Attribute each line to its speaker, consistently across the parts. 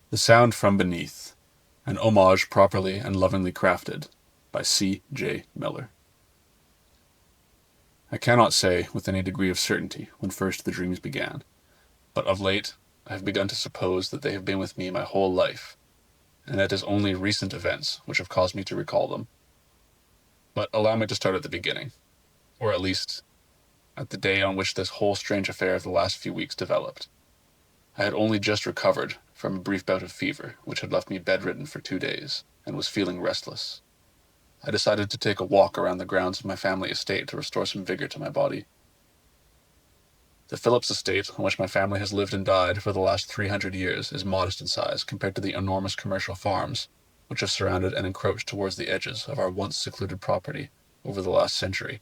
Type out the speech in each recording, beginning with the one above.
Speaker 1: The Sound from Beneath, an homage properly and lovingly crafted, by C. J. Miller. I cannot say with any degree of certainty when first the dreams began, but of late I have begun to suppose that they have been with me my whole life, and that it is only recent events which have caused me to recall them. But allow me to start at the beginning, or at least at the day on which this whole strange affair of the last few weeks developed. I had only just recovered from a brief bout of fever, which had left me bedridden for 2 days, and was feeling restless. I decided to take a walk around the grounds of my family estate to restore some vigor to my body. The Phillips estate, on which my family has lived and died for the last 300 years, is modest in size compared to the enormous commercial farms which have surrounded and encroached towards the edges of our once secluded property over the last century,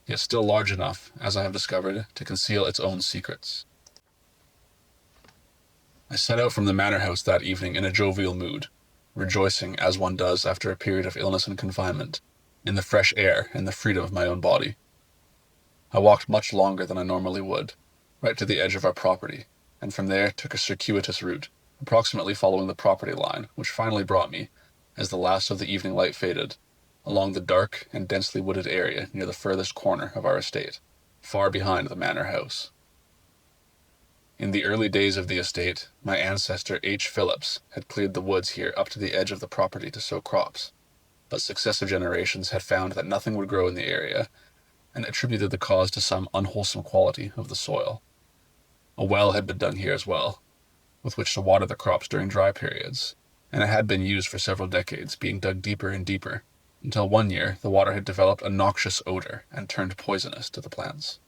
Speaker 1: yet still large enough, as I have discovered, to conceal its own secrets. I set out from the manor house that evening in a jovial mood, rejoicing, as one does after a period of illness and confinement, in the fresh air and the freedom of my own body. I walked much longer than I normally would, right to the edge of our property, and from there took a circuitous route, approximately following the property line, which finally brought me, as the last of the evening light faded, along the dark and densely wooded area near the furthest corner of our estate, far behind the manor house. In the early days of the estate, my ancestor H. Phillips had cleared the woods here up to the edge of the property to sow crops, but successive generations had found that nothing would grow in the area, and attributed the cause to some unwholesome quality of the soil. A well had been dug here as well, with which to water the crops during dry periods, and it had been used for several decades, being dug deeper and deeper, until one year the water had developed a noxious odor and turned poisonous to the plants.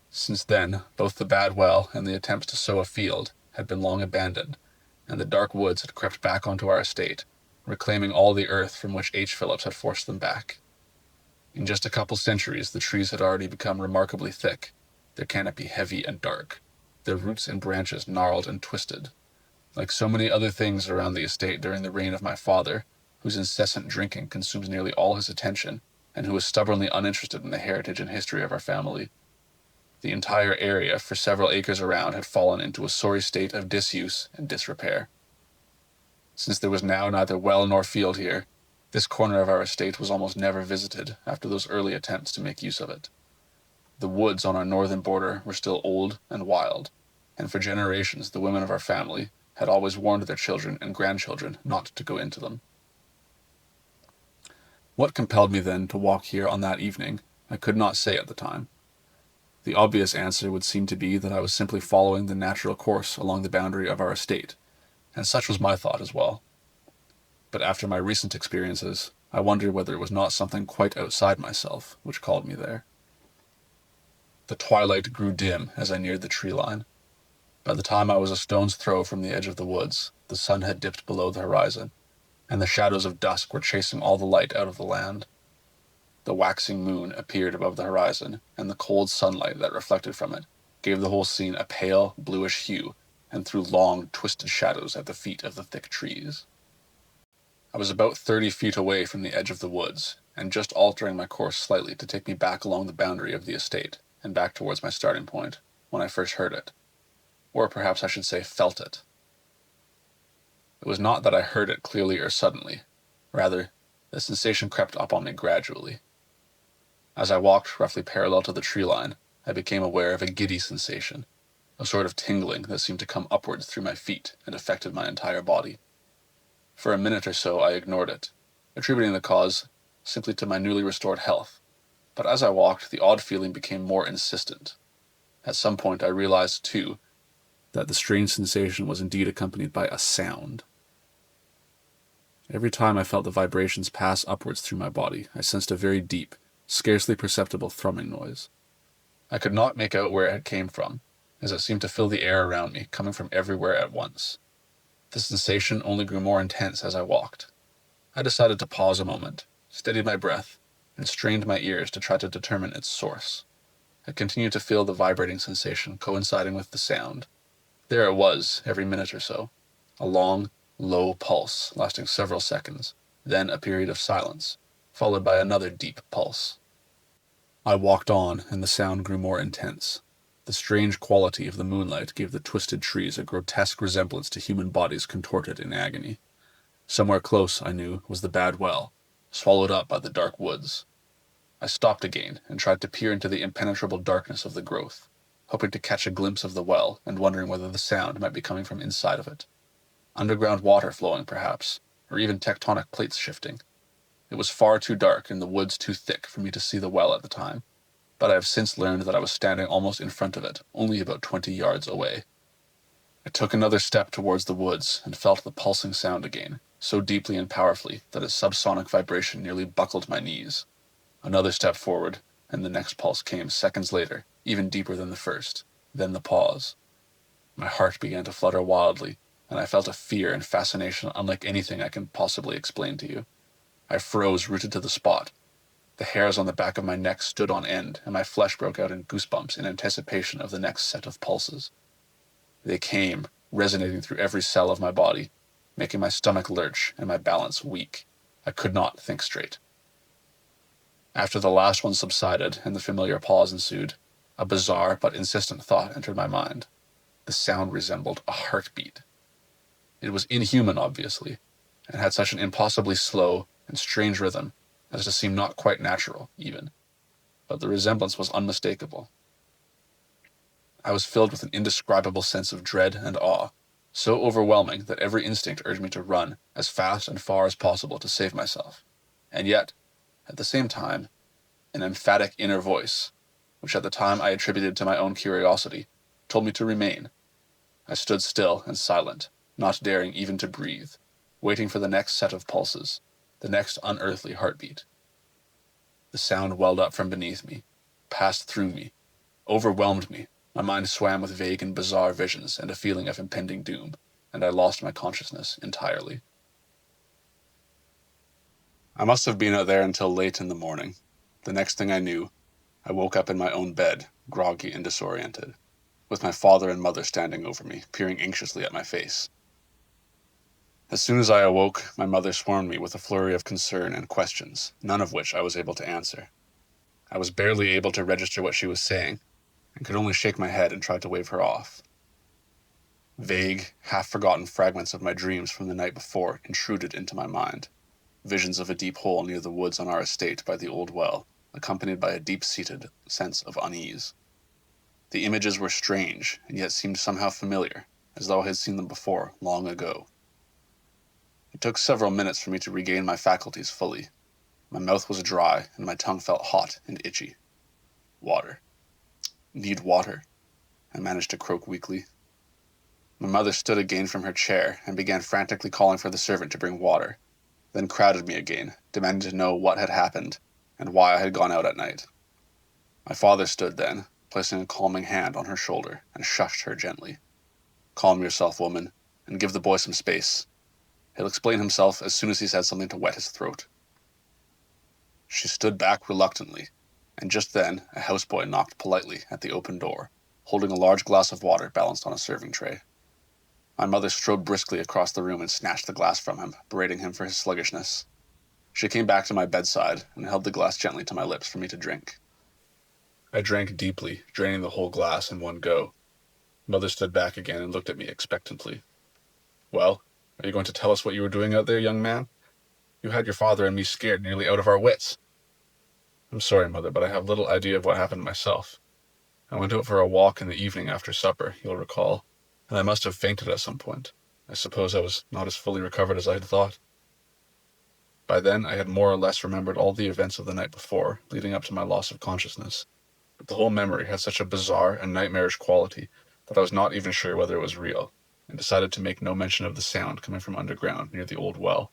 Speaker 1: Since then, both the bad well and the attempts to sow a field had been long abandoned, and the dark woods had crept back onto our estate, reclaiming all the earth from which H. Phillips had forced them back. In just a couple centuries, the trees had already become remarkably thick, their canopy heavy and dark, their roots and branches gnarled and twisted. Like so many other things around the estate during the reign of my father, whose incessant drinking consumes nearly all his attention, and who is stubbornly uninterested in the heritage and history of our family, the entire area for several acres around had fallen into a sorry state of disuse and disrepair. Since there was now neither well nor field here, this corner of our estate was almost never visited after those early attempts to make use of it. The woods on our northern border were still old and wild, and for generations the women of our family had always warned their children and grandchildren not to go into them. What compelled me then to walk here on that evening, I could not say at the time. The obvious answer would seem to be that I was simply following the natural course along the boundary of our estate, and such was my thought as well. But after my recent experiences, I wondered whether it was not something quite outside myself which called me there. The twilight grew dim as I neared the tree line. By the time I was a stone's throw from the edge of the woods, the sun had dipped below the horizon, and the shadows of dusk were chasing all the light out of the land. The waxing moon appeared above the horizon, and the cold sunlight that reflected from it gave the whole scene a pale, bluish hue, and threw long, twisted shadows at the feet of the thick trees. I was about 30 feet away from the edge of the woods, and just altering my course slightly to take me back along the boundary of the estate, and back towards my starting point, when I first heard it. Or perhaps I should say felt it. It was not that I heard it clearly or suddenly. Rather, the sensation crept up on me gradually. As I walked roughly parallel to the tree line, I became aware of a giddy sensation, a sort of tingling that seemed to come upwards through my feet and affected my entire body. For a minute or so I ignored it, attributing the cause simply to my newly restored health, but as I walked, the odd feeling became more insistent. At some point I realized, too, that the strange sensation was indeed accompanied by a sound. Every time I felt the vibrations pass upwards through my body, I sensed a very deep, scarcely perceptible thrumming noise. I could not make out where it came from, as it seemed to fill the air around me, coming from everywhere at once. The sensation only grew more intense as I walked. I decided to pause a moment, steadied my breath, and strained my ears to try to determine its source. I continued to feel the vibrating sensation coinciding with the sound. There it was, every minute or so, a long, low pulse lasting several seconds, then a period of silence, followed by another deep pulse. I walked on, and the sound grew more intense. The strange quality of the moonlight gave the twisted trees a grotesque resemblance to human bodies contorted in agony. Somewhere close, I knew, was the bad well, swallowed up by the dark woods. I stopped again and tried to peer into the impenetrable darkness of the growth, hoping to catch a glimpse of the well and wondering whether the sound might be coming from inside of it. Underground water flowing, perhaps, or even tectonic plates shifting. It was far too dark and the woods too thick for me to see the well at the time, but I have since learned that I was standing almost in front of it, only about 20 yards away. I took another step towards the woods and felt the pulsing sound again, so deeply and powerfully that its subsonic vibration nearly buckled my knees. Another step forward, and the next pulse came seconds later, even deeper than the first. Then the pause. My heart began to flutter wildly, and I felt a fear and fascination unlike anything I can possibly explain to you. I froze, rooted to the spot. The hairs on the back of my neck stood on end, and my flesh broke out in goosebumps in anticipation of the next set of pulses. They came, resonating through every cell of my body, making my stomach lurch and my balance weak. I could not think straight. After the last one subsided and the familiar pause ensued, a bizarre but insistent thought entered my mind. The sound resembled a heartbeat. It was inhuman, obviously, and had such an impossibly slow and strange rhythm as to seem not quite natural, even. But the resemblance was unmistakable. I was filled with an indescribable sense of dread and awe, so overwhelming that every instinct urged me to run as fast and far as possible to save myself. And yet, at the same time, an emphatic inner voice, which at the time I attributed to my own curiosity, told me to remain. I stood still and silent, not daring even to breathe, waiting for the next set of pulses, the next unearthly heartbeat. The sound welled up from beneath me, passed through me, overwhelmed me. My mind swam with vague and bizarre visions and a feeling of impending doom, and I lost my consciousness entirely. I must have been out there until late in the morning. The next thing I knew, I woke up in my own bed, groggy and disoriented, with my father and mother standing over me, peering anxiously at my face. As soon as I awoke, my mother swarmed me with a flurry of concern and questions, none of which I was able to answer. I was barely able to register what she was saying, and could only shake my head and try to wave her off. Vague, half-forgotten fragments of my dreams from the night before intruded into my mind. Visions of a deep hole near the woods on our estate by the old well, accompanied by a deep-seated sense of unease. The images were strange, and yet seemed somehow familiar, as though I had seen them before, long ago. It took several minutes for me to regain my faculties fully. My mouth was dry, and my tongue felt hot and itchy. Water. Need water, I managed to croak weakly. My mother stood again from her chair and began frantically calling for the servant to bring water, then crowded me again, demanding to know what had happened and why I had gone out at night. My father stood then, placing a calming hand on her shoulder, and shushed her gently. Calm yourself, woman, and give the boy some space. He'll explain himself as soon as he's had something to wet his throat. She stood back reluctantly, and just then a houseboy knocked politely at the open door, holding a large glass of water balanced on a serving tray. My mother strode briskly across the room and snatched the glass from him, berating him for his sluggishness. She came back to my bedside and held the glass gently to my lips for me to drink. I drank deeply, draining the whole glass in one go. Mother stood back again and looked at me expectantly. Well, are you going to tell us what you were doing out there, young man? You had your father and me scared nearly out of our wits. I'm sorry, Mother, but I have little idea of what happened myself. I went out for a walk in the evening after supper, you'll recall, and I must have fainted at some point. I suppose I was not as fully recovered as I had thought. By then, I had more or less remembered all the events of the night before, leading up to my loss of consciousness. But the whole memory had such a bizarre and nightmarish quality that I was not even sure whether it was real, and decided to make no mention of the sound coming from underground near the old well.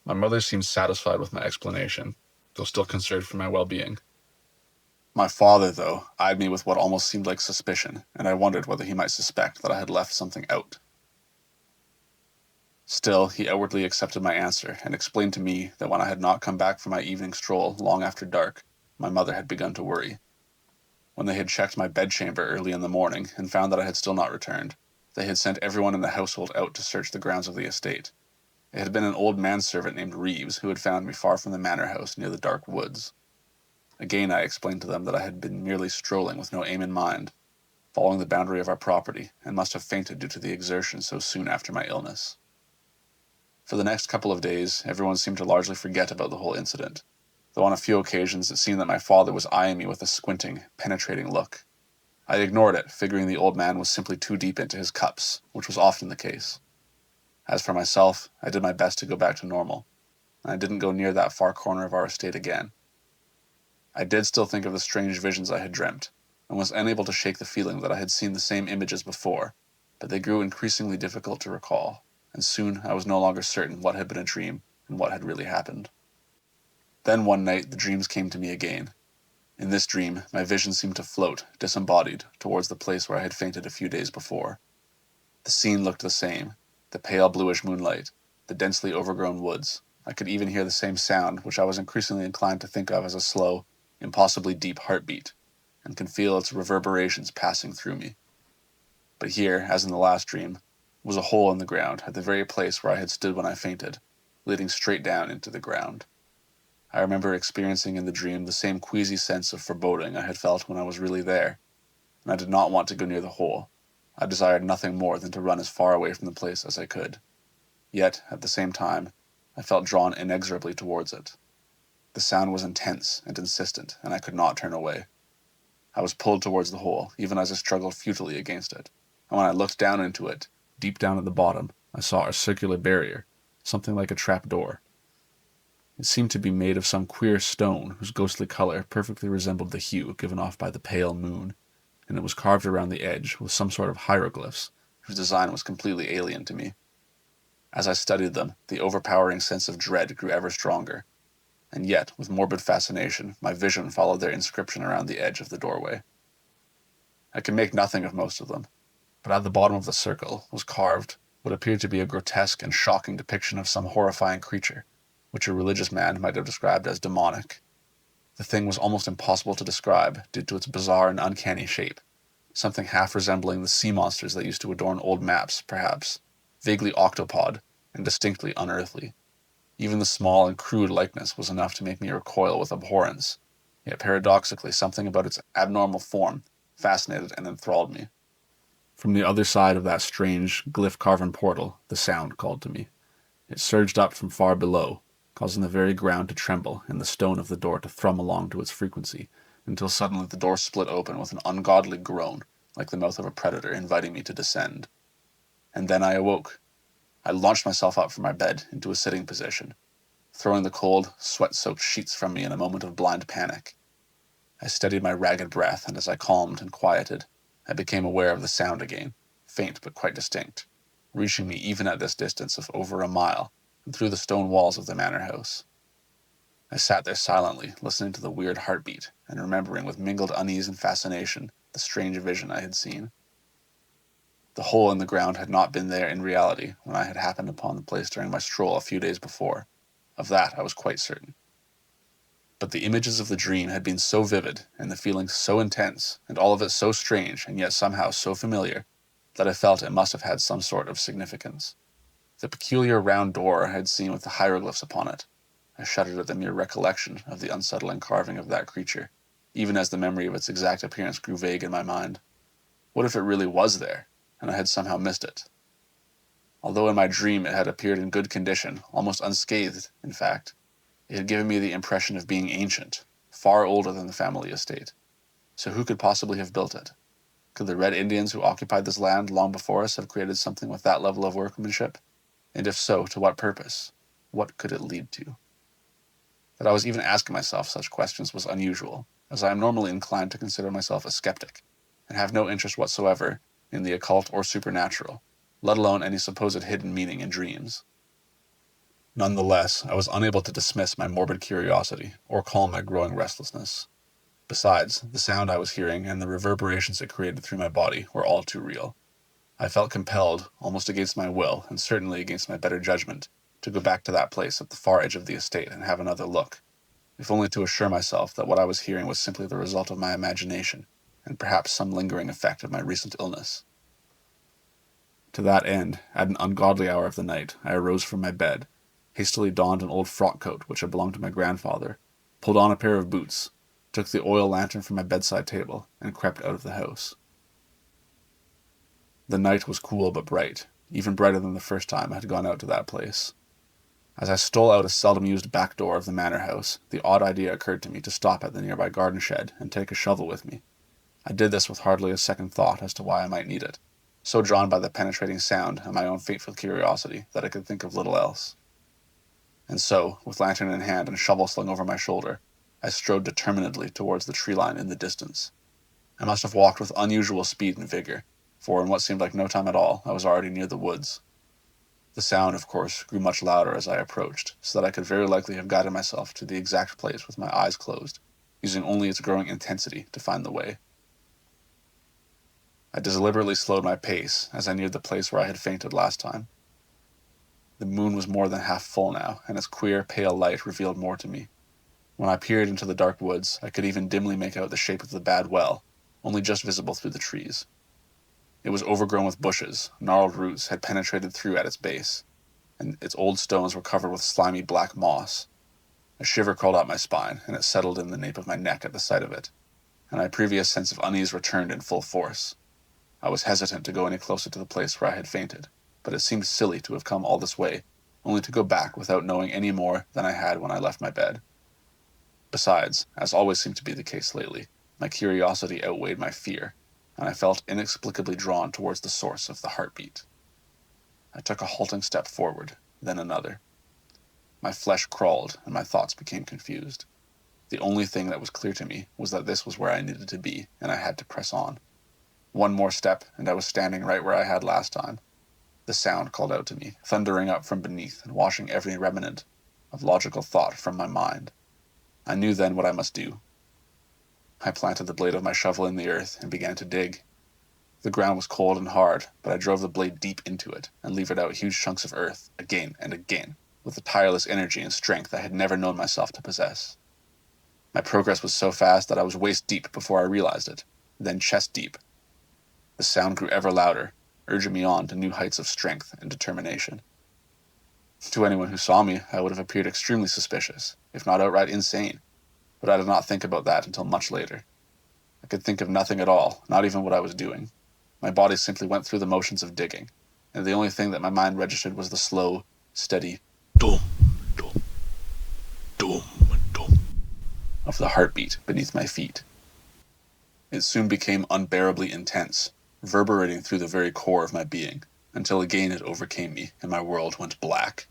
Speaker 1: My mother seemed satisfied with my explanation, though still concerned for my well-being. My father, though, eyed me with what almost seemed like suspicion, and I wondered whether he might suspect that I had left something out. Still, he outwardly accepted my answer, and explained to me that when I had not come back from my evening stroll long after dark, my mother had begun to worry. When they had checked my bedchamber early in the morning, and found that I had still not returned, they had sent everyone in the household out to search the grounds of the estate. It had been an old manservant named Reeves who had found me far from the manor house near the dark woods. Again I explained to them that I had been merely strolling with no aim in mind, following the boundary of our property, and must have fainted due to the exertion so soon after my illness. For the next couple of days, everyone seemed to largely forget about the whole incident, though on a few occasions it seemed that my father was eyeing me with a squinting, penetrating look. I ignored it, figuring the old man was simply too deep into his cups, which was often the case. As for myself, I did my best to go back to normal, and I didn't go near that far corner of our estate again. I did still think of the strange visions I had dreamt, and was unable to shake the feeling that I had seen the same images before, but they grew increasingly difficult to recall, and soon I was no longer certain what had been a dream and what had really happened. Then one night the dreams came to me again. In this dream, my vision seemed to float, disembodied, towards the place where I had fainted a few days before. The scene looked the same, the pale bluish moonlight, the densely overgrown woods. I could even hear the same sound, which I was increasingly inclined to think of as a slow, impossibly deep heartbeat, and could feel its reverberations passing through me. But here, as in the last dream, was a hole in the ground at the very place where I had stood when I fainted, leading straight down into the ground. I remember experiencing in the dream the same queasy sense of foreboding I had felt when I was really there, and I did not want to go near the hole. I desired nothing more than to run as far away from the place as I could. Yet, at the same time, I felt drawn inexorably towards it. The sound was intense and insistent, and I could not turn away. I was pulled towards the hole, even as I struggled futilely against it, and when I looked down into it, deep down at the bottom, I saw a circular barrier, something like a trap door. It seemed to be made of some queer stone whose ghostly color perfectly resembled the hue given off by the pale moon, and it was carved around the edge with some sort of hieroglyphs, whose design was completely alien to me. As I studied them, the overpowering sense of dread grew ever stronger, and yet, with morbid fascination, my vision followed their inscription around the edge of the doorway. I could make nothing of most of them, but at the bottom of the circle was carved what appeared to be a grotesque and shocking depiction of some horrifying creature, which a religious man might have described as demonic. The thing was almost impossible to describe due to its bizarre and uncanny shape, something half resembling the sea monsters that used to adorn old maps, perhaps, vaguely octopod, and distinctly unearthly. Even the small and crude likeness was enough to make me recoil with abhorrence, yet paradoxically something about its abnormal form fascinated and enthralled me. From the other side of that strange, glyph-carven portal, the sound called to me. It surged up from far below, causing the very ground to tremble and the stone of the door to thrum along to its frequency, until suddenly the door split open with an ungodly groan, like the mouth of a predator inviting me to descend. And then I awoke. I launched myself up from my bed into a sitting position, throwing the cold, sweat-soaked sheets from me in a moment of blind panic. I steadied my ragged breath, and as I calmed and quieted, I became aware of the sound again, faint but quite distinct, reaching me even at this distance of over a mile, and through the stone walls of the manor house. I sat there silently, listening to the weird heartbeat, and remembering with mingled unease and fascination the strange vision I had seen. The hole in the ground had not been there in reality when I had happened upon the place during my stroll a few days before. Of that I was quite certain. But the images of the dream had been so vivid, and the feelings so intense, and all of it so strange and yet somehow so familiar, that I felt it must have had some sort of significance. The peculiar round door I had seen with the hieroglyphs upon it. I shuddered at the mere recollection of the unsettling carving of that creature, even as the memory of its exact appearance grew vague in my mind. What if it really was there, and I had somehow missed it? Although in my dream it had appeared in good condition, almost unscathed, in fact, it had given me the impression of being ancient, far older than the family estate. So who could possibly have built it? Could the Red Indians who occupied this land long before us have created something with that level of workmanship? And if so, to what purpose? What could it lead to? That I was even asking myself such questions was unusual, as I am normally inclined to consider myself a skeptic, and have no interest whatsoever in the occult or supernatural, let alone any supposed hidden meaning in dreams. Nonetheless, I was unable to dismiss my morbid curiosity, or calm my growing restlessness. Besides, the sound I was hearing and the reverberations it created through my body were all too real. I felt compelled, almost against my will, and certainly against my better judgment, to go back to that place at the far edge of the estate and have another look, if only to assure myself that what I was hearing was simply the result of my imagination, and perhaps some lingering effect of my recent illness. To that end, at an ungodly hour of the night, I arose from my bed, hastily donned an old frock coat which had belonged to my grandfather, pulled on a pair of boots, took the oil lantern from my bedside table, and crept out of the house. The night was cool but bright, even brighter than the first time I had gone out to that place. As I stole out a seldom-used back door of the manor house, the odd idea occurred to me to stop at the nearby garden shed and take a shovel with me. I did this with hardly a second thought as to why I might need it, so drawn by the penetrating sound and my own fateful curiosity that I could think of little else. And so, with lantern in hand and shovel slung over my shoulder, I strode determinedly towards the tree line in the distance. I must have walked with unusual speed and vigor, for in what seemed like no time at all, I was already near the woods. The sound, of course, grew much louder as I approached, so that I could very likely have guided myself to the exact place with my eyes closed, using only its growing intensity to find the way. I deliberately slowed my pace as I neared the place where I had fainted last time. The moon was more than half full now, and its queer, pale light revealed more to me. When I peered into the dark woods, I could even dimly make out the shape of the bad well, only just visible through the trees. It was overgrown with bushes, gnarled roots had penetrated through at its base, and its old stones were covered with slimy black moss. A shiver crawled up my spine, and it settled in the nape of my neck at the sight of it, and my previous sense of unease returned in full force. I was hesitant to go any closer to the place where I had fainted, but it seemed silly to have come all this way, only to go back without knowing any more than I had when I left my bed. Besides, as always seemed to be the case lately, my curiosity outweighed my fear, and I felt inexplicably drawn towards the source of the heartbeat. I took a halting step forward, then another. My flesh crawled, and my thoughts became confused. The only thing that was clear to me was that this was where I needed to be, and I had to press on. One more step, and I was standing right where I had last time. The sound called out to me, thundering up from beneath and washing every remnant of logical thought from my mind. I knew then what I must do. I planted the blade of my shovel in the earth and began to dig. The ground was cold and hard, but I drove the blade deep into it and levered out huge chunks of earth, again and again, with a tireless energy and strength I had never known myself to possess. My progress was so fast that I was waist deep before I realized it, then chest deep. The sound grew ever louder, urging me on to new heights of strength and determination. To anyone who saw me, I would have appeared extremely suspicious, if not outright insane, but I did not think about that until much later. I could think of nothing at all, not even what I was doing. My body simply went through the motions of digging, and the only thing that my mind registered was the slow, steady dum, dum, dum, dum of the heartbeat beneath my feet. It soon became unbearably intense, reverberating through the very core of my being, until again it overcame me and my world went black.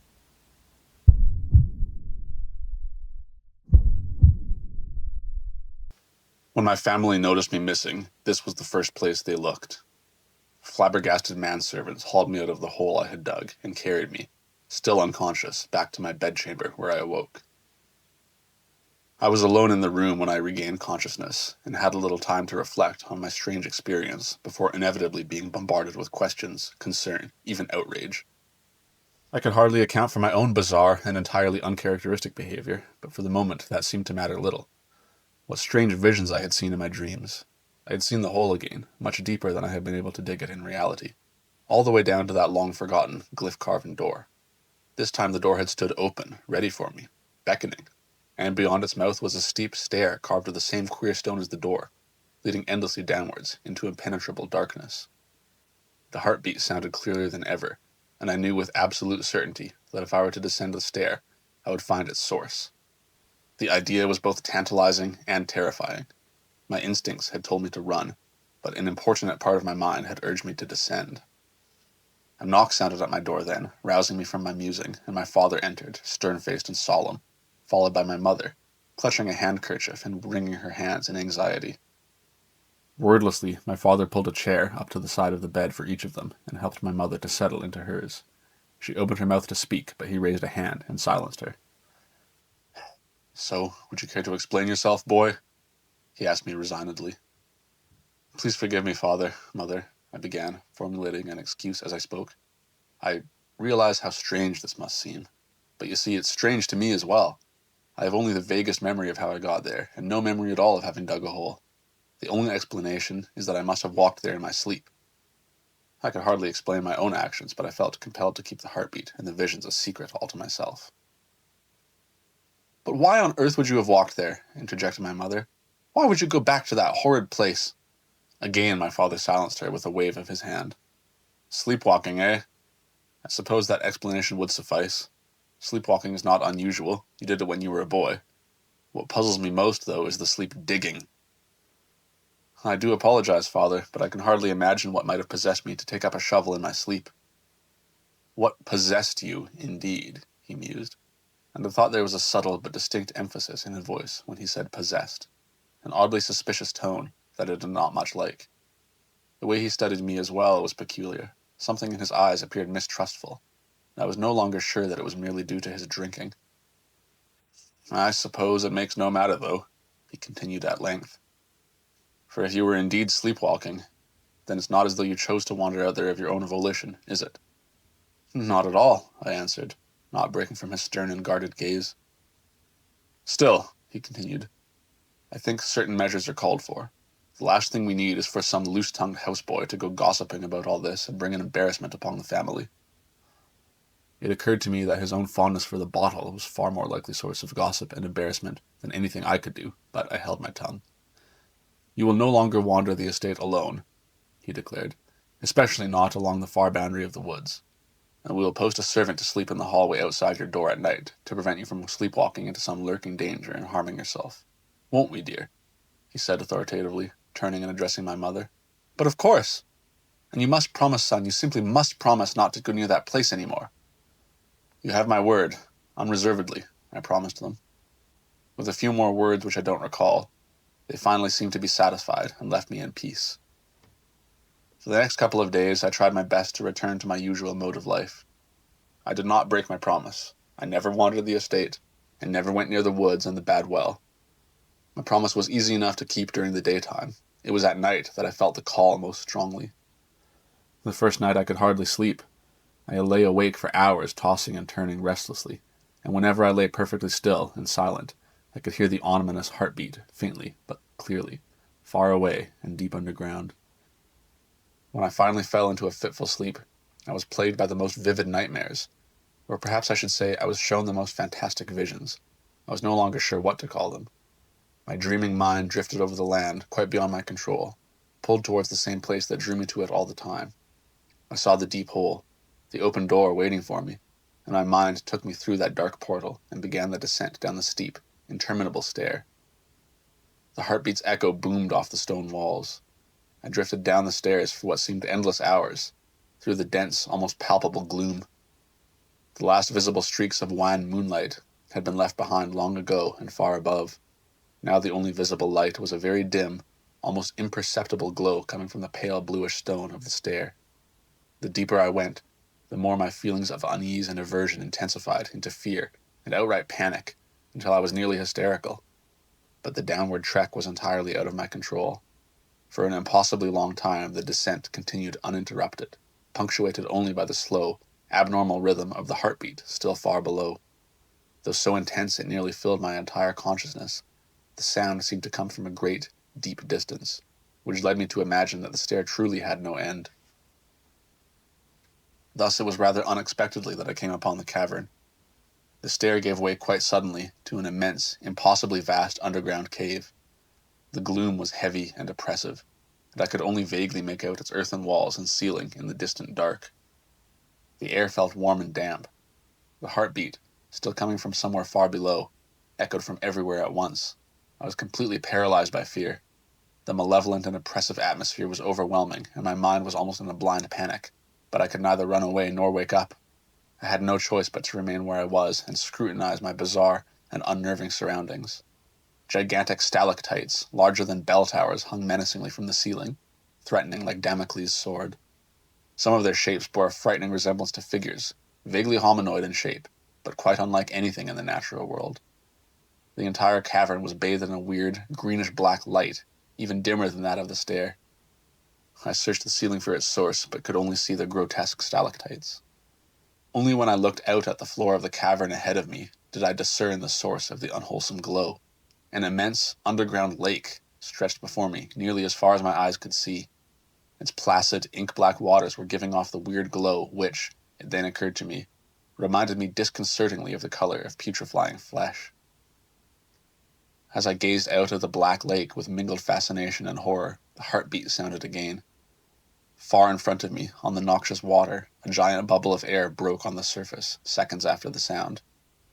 Speaker 1: When my family noticed me missing, this was the first place they looked. Flabbergasted manservants hauled me out of the hole I had dug and carried me, still unconscious, back to my bedchamber where I awoke. I was alone in the room when I regained consciousness, and had a little time to reflect on my strange experience before inevitably being bombarded with questions, concern, even outrage. I could hardly account for my own bizarre and entirely uncharacteristic behavior, but for the moment that seemed to matter little. What strange visions I had seen in my dreams. I had seen the hole again, much deeper than I had been able to dig it in reality, all the way down to that long-forgotten, glyph-carven door. This time the door had stood open, ready for me, beckoning, and beyond its mouth was a steep stair carved of the same queer stone as the door, leading endlessly downwards into impenetrable darkness. The heartbeat sounded clearer than ever, and I knew with absolute certainty that if I were to descend the stair, I would find its source. The idea was both tantalizing and terrifying. My instincts had told me to run, but an importunate part of my mind had urged me to descend. A knock sounded at my door then, rousing me from my musing, and my father entered, stern-faced and solemn, followed by my mother, clutching a handkerchief and wringing her hands in anxiety. Wordlessly, my father pulled a chair up to the side of the bed for each of them, and helped my mother to settle into hers. She opened her mouth to speak, but he raised a hand and silenced her. "So, would you care to explain yourself, boy?" he asked me resignedly. "Please forgive me, father, mother," I began, formulating an excuse as I spoke. "I realize how strange this must seem. But you see, it's strange to me as well. I have only the vaguest memory of how I got there, and no memory at all of having dug a hole. The only explanation is that I must have walked there in my sleep." I could hardly explain my own actions, but I felt compelled to keep the heartbeat and the visions a secret all to myself. "But why on earth would you have walked there?" interjected my mother. Why would you go back to that horrid place? Again my father silenced her with a wave of his hand. Sleepwalking, eh? I suppose that explanation would suffice. Sleepwalking is not unusual. You did it when you were a boy. What puzzles me most, though, is the sleep digging. I do apologize, Father, but I can hardly imagine what might have possessed me to take up a shovel in my sleep. What possessed you, indeed, he mused, and I thought there was a subtle but distinct emphasis in his voice when he said possessed, an oddly suspicious tone that I did not much like. The way he studied me as well was peculiar. Something in his eyes appeared mistrustful, and I was no longer sure that it was merely due to his drinking. I suppose it makes no matter, though, he continued at length. For if you were indeed sleepwalking, then it's not as though you chose to wander out there of your own volition, is it? Not at all, I answered, not breaking from his stern and guarded gaze. Still, he continued, I think certain measures are called for. The last thing we need is for some loose-tongued houseboy to go gossiping about all this and bring an embarrassment upon the family. It occurred to me that his own fondness for the bottle was far more likely source of gossip and embarrassment than anything I could do, but I held my tongue. You will no longer wander the estate alone, he declared, especially not along the far boundary of the woods, and we will post a servant to sleep in the hallway outside your door at night to prevent you from sleepwalking into some lurking danger and harming yourself. Won't we, dear? He said authoritatively, turning and addressing my mother. But of course! And you must promise, son, you simply must promise not to go near that place any more. You have my word, unreservedly, I promised them. With a few more words which I don't recall, they finally seemed to be satisfied and left me in peace. For the next couple of days, I tried my best to return to my usual mode of life. I did not break my promise. I never wandered the estate, and never went near the woods and the bad well. My promise was easy enough to keep during the daytime. It was at night that I felt the call most strongly. The first night I could hardly sleep. I lay awake for hours, tossing and turning restlessly, and whenever I lay perfectly still and silent, I could hear the ominous heartbeat, faintly but clearly, far away and deep underground. When I finally fell into a fitful sleep, I was plagued by the most vivid nightmares, or perhaps I should say I was shown the most fantastic visions. I was no longer sure what to call them. My dreaming mind drifted over the land, quite beyond my control, pulled towards the same place that drew me to it all the time. I saw the deep hole, the open door waiting for me, and my mind took me through that dark portal and began the descent down the steep, interminable stair. The heartbeat's echo boomed off the stone walls. I drifted down the stairs for what seemed endless hours, through the dense, almost palpable gloom. The last visible streaks of wan moonlight had been left behind long ago and far above. Now the only visible light was a very dim, almost imperceptible glow coming from the pale bluish stone of the stair. The deeper I went, the more my feelings of unease and aversion intensified into fear and outright panic until I was nearly hysterical. But the downward trek was entirely out of my control. For an impossibly long time the descent continued uninterrupted, punctuated only by the slow, abnormal rhythm of the heartbeat still far below. Though so intense it nearly filled my entire consciousness, the sound seemed to come from a great, deep distance, which led me to imagine that the stair truly had no end. Thus it was rather unexpectedly that I came upon the cavern. The stair gave way quite suddenly to an immense, impossibly vast underground cave. The gloom was heavy and oppressive, and I could only vaguely make out its earthen walls and ceiling in the distant dark. The air felt warm and damp. The heartbeat, still coming from somewhere far below, echoed from everywhere at once. I was completely paralyzed by fear. The malevolent and oppressive atmosphere was overwhelming, and my mind was almost in a blind panic, but I could neither run away nor wake up. I had no choice but to remain where I was and scrutinize my bizarre and unnerving surroundings. Gigantic stalactites, larger than bell towers, hung menacingly from the ceiling, threatening like Damocles' sword. Some of their shapes bore a frightening resemblance to figures, vaguely hominoid in shape, but quite unlike anything in the natural world. The entire cavern was bathed in a weird, greenish-black light, even dimmer than that of the stair. I searched the ceiling for its source, but could only see the grotesque stalactites. Only when I looked out at the floor of the cavern ahead of me did I discern the source of the unwholesome glow. An immense, underground lake stretched before me, nearly as far as my eyes could see. Its placid, ink-black waters were giving off the weird glow which, it then occurred to me, reminded me disconcertingly of the color of putrefying flesh. As I gazed out of the black lake with mingled fascination and horror, the heartbeat sounded again. Far in front of me, on the noxious water, a giant bubble of air broke on the surface, seconds after the sound,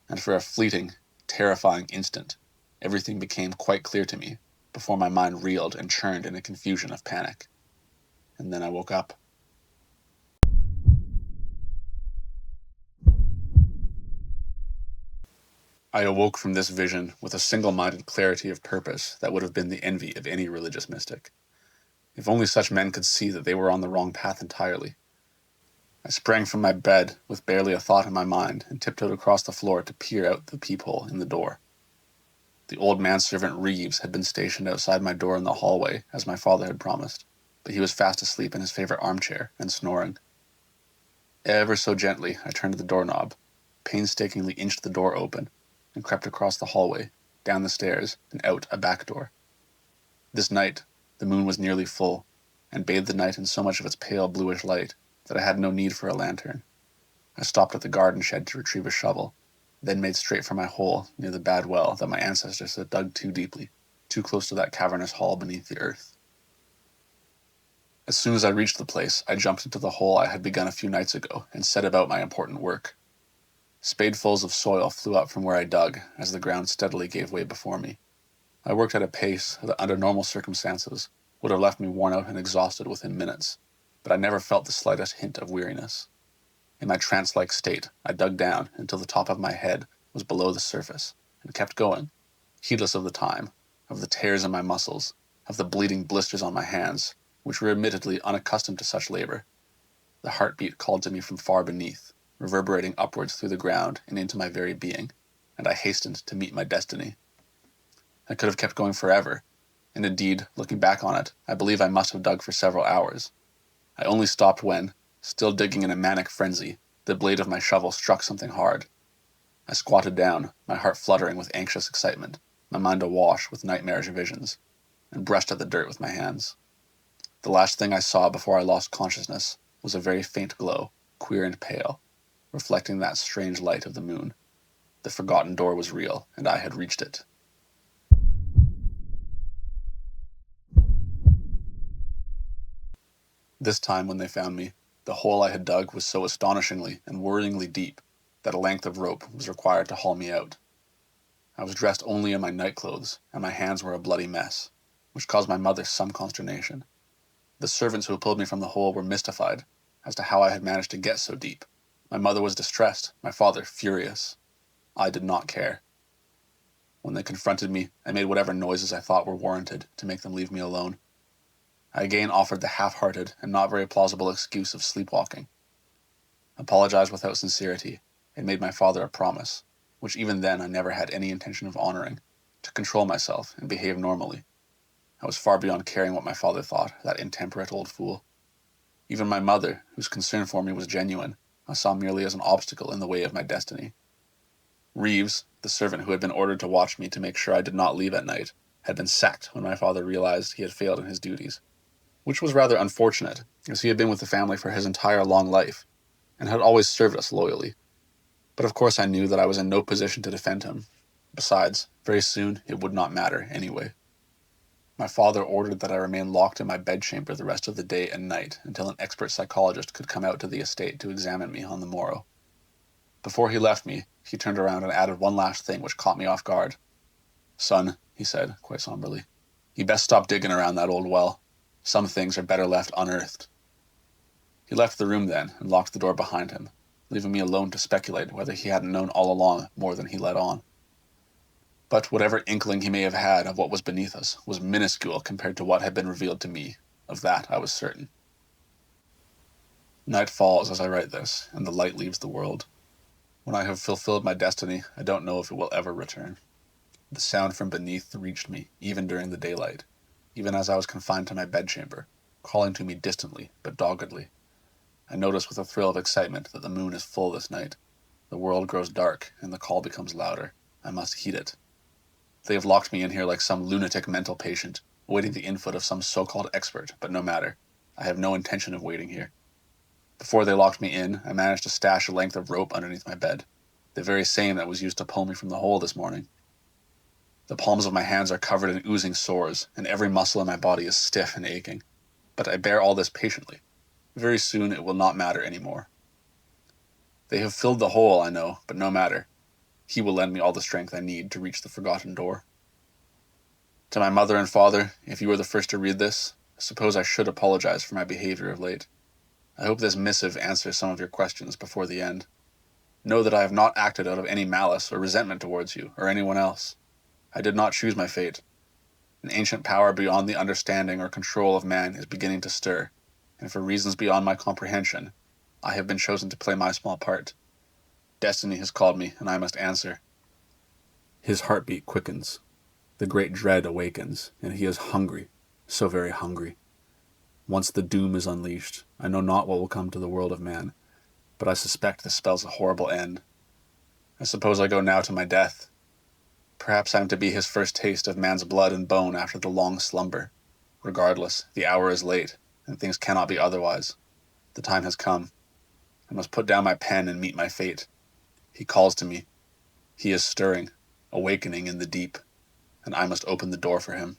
Speaker 1: and for a fleeting, terrifying instant, everything became quite clear to me, before my mind reeled and churned in a confusion of panic. And then I woke up. I awoke from this vision with a single-minded clarity of purpose that would have been the envy of any religious mystic. If only such men could see that they were on the wrong path entirely. I sprang from my bed with barely a thought in my mind and tiptoed across the floor to peer out the peephole in the door. The old manservant Reeves had been stationed outside my door in the hallway, as my father had promised, but he was fast asleep in his favorite armchair and snoring. Ever so gently, I turned the doorknob, painstakingly inched the door open, and crept across the hallway, down the stairs, and out a back door. This night, the moon was nearly full, and bathed the night in so much of its pale bluish light that I had no need for a lantern. I stopped at the garden shed to retrieve a shovel, then made straight for my hole near the bad well that my ancestors had dug too deeply, too close to that cavernous hall beneath the earth. As soon as I reached the place, I jumped into the hole I had begun a few nights ago and set about my important work. Spadefuls of soil flew up from where I dug as the ground steadily gave way before me. I worked at a pace that, under normal circumstances, would have left me worn out and exhausted within minutes, but I never felt the slightest hint of weariness. In my trance-like state, I dug down until the top of my head was below the surface, and kept going, heedless of the time, of the tears in my muscles, of the bleeding blisters on my hands, which were admittedly unaccustomed to such labor. The heartbeat called to me from far beneath, reverberating upwards through the ground and into my very being, and I hastened to meet my destiny. I could have kept going forever, and indeed, looking back on it, I believe I must have dug for several hours. I only stopped when, still digging in a manic frenzy, the blade of my shovel struck something hard. I squatted down, my heart fluttering with anxious excitement, my mind awash with nightmarish visions, and brushed at the dirt with my hands. The last thing I saw before I lost consciousness was a very faint glow, queer and pale, reflecting that strange light of the moon. The forgotten door was real, and I had reached it. This time, when they found me, the hole I had dug was so astonishingly and worryingly deep that a length of rope was required to haul me out. I was dressed only in my nightclothes, and my hands were a bloody mess, which caused my mother some consternation. The servants who pulled me from the hole were mystified as to how I had managed to get so deep. My mother was distressed, my father furious. I did not care. When they confronted me, I made whatever noises I thought were warranted to make them leave me alone. I again offered the half-hearted and not very plausible excuse of sleepwalking, apologized without sincerity, and made my father a promise, which even then I never had any intention of honoring, to control myself and behave normally. I was far beyond caring what my father thought, that intemperate old fool. Even my mother, whose concern for me was genuine, I saw merely as an obstacle in the way of my destiny. Reeves, the servant who had been ordered to watch me to make sure I did not leave at night, had been sacked when my father realized he had failed in his duties, which was rather unfortunate, as he had been with the family for his entire long life, and had always served us loyally. But of course I knew that I was in no position to defend him. Besides, very soon it would not matter anyway. My father ordered that I remain locked in my bedchamber the rest of the day and night until an expert psychologist could come out to the estate to examine me on the morrow. Before he left me, he turned around and added one last thing which caught me off guard. "Son," he said, quite somberly, "you best stop digging around that old well. Some things are better left unearthed." He left the room then and locked the door behind him, leaving me alone to speculate whether he hadn't known all along more than he let on. But whatever inkling he may have had of what was beneath us was minuscule compared to what had been revealed to me. Of that I was certain. Night falls as I write this, and the light leaves the world. When I have fulfilled my destiny, I don't know if it will ever return. The sound from beneath reached me, even during the daylight, even as I was confined to my bedchamber, calling to me distantly, but doggedly. I notice with a thrill of excitement that the moon is full this night. The world grows dark, and the call becomes louder. I must heed it. They have locked me in here like some lunatic mental patient, awaiting the input of some so-called expert, but no matter. I have no intention of waiting here. Before they locked me in, I managed to stash a length of rope underneath my bed, the very same that was used to pull me from the hole this morning. The palms of my hands are covered in oozing sores, and every muscle in my body is stiff and aching. But I bear all this patiently. Very soon it will not matter any more. They have filled the hole, I know, but no matter. He will lend me all the strength I need to reach the forgotten door. To my mother and father, if you are the first to read this, I suppose I should apologize for my behavior of late. I hope this missive answers some of your questions before the end. Know that I have not acted out of any malice or resentment towards you or anyone else. I did not choose my fate. An ancient power beyond the understanding or control of man is beginning to stir, and for reasons beyond my comprehension, I have been chosen to play my small part. Destiny has called me, and I must answer. His heartbeat quickens. The great dread awakens, and he is hungry, so very hungry. Once the doom is unleashed, I know not what will come to the world of man, but I suspect this spells a horrible end. I suppose I go now to my death. Perhaps I am to be his first taste of man's blood and bone after the long slumber. Regardless, the hour is late, and things cannot be otherwise. The time has come. I must put down my pen and meet my fate. He calls to me. He is stirring, awakening in the deep, and I must open the door for him.